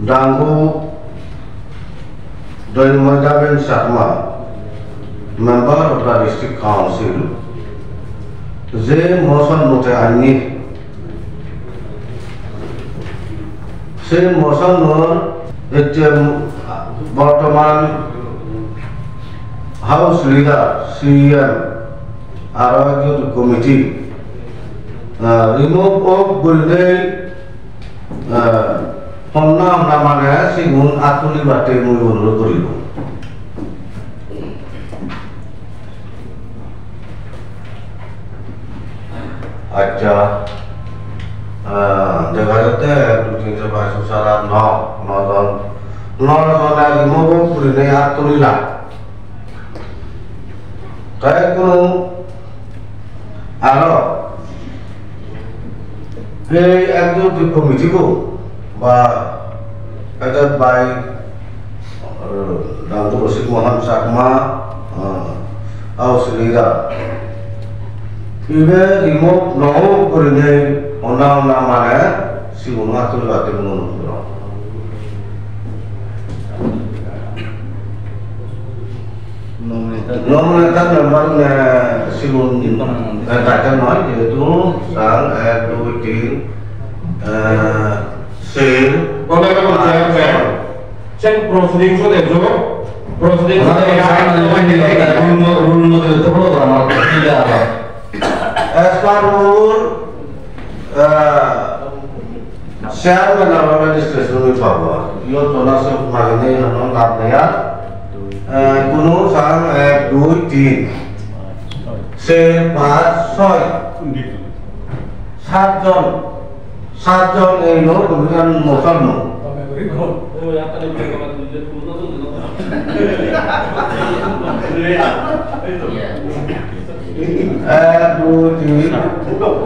Dangu Dhanmajaben Sharma, member of the district council, যে motion note আনি সেই motionৰ এতিয়া বৰ্তমান হাউস লিডাৰ সিএম আৰু একজন কমিটি রিমুভ অফ বললে সন্না আমরা মানে সিগুন আতুলি বাটে মই অনুরোধ করিব আচ্ছা দেখা যাচ্ছে 2 3 4 5 6 7 9 রিমুভ অফ বললে আতুলি লা তাই কোনো আরো এই একজন কমিটি কো বা এটা বাই ডাক্তার রশিদ মোহন চাকমা আউসলিরা ইবে রিমোট নহো করিলে অনা মানে সিগুন আতুল বাতে মন করো nominata member sigun kata noi yaitu sang 1 2 3 sel cek proceeding so dejo proceeding rule no itu program tidak apa as per rule share में नॉर्मल डिस्कशन में पावा यो थोड़ा सा मांगने हम लाभ नया কোনো সাং 1 2 3 4 5 6 সাতজন এই লোক অভিযান মোশন নো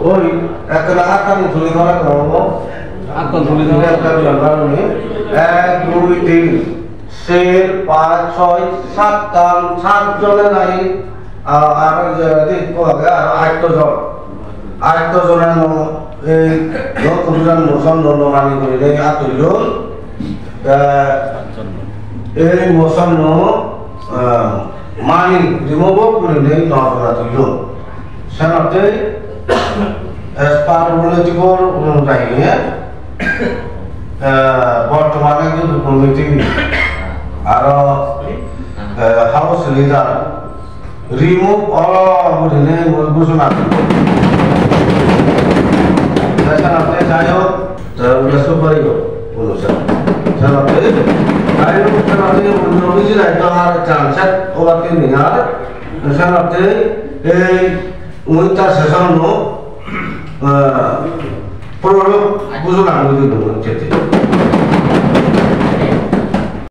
ওই একটা আকার ধরে ধরা করব আকার ধরে ধরা একটা লাগানো 1 2 3 Sel 5 6 7 জনে নাই আর যদি কোগা 8 জনের এই লোক অভিযান মোশন নো মানি করিলে আতইল এই মোশন নো মানি রিমুভ করিলে নজর আতইল সেনাতে as per political অনুযায়ী বর্তমানে কিন্তু কমিটি আর হাউস লিডার রিমুভ অল বলিলে ঘোষণা আপনি যাই হোক উল্লেখ করিব অনুষ্ঠান আপনি নবীজি দায়িত্ব আর চান্সেট ওবাকে নিহার আপনি এই উনিটা সেশন প্রয়োগ ঘোষণা করে দিব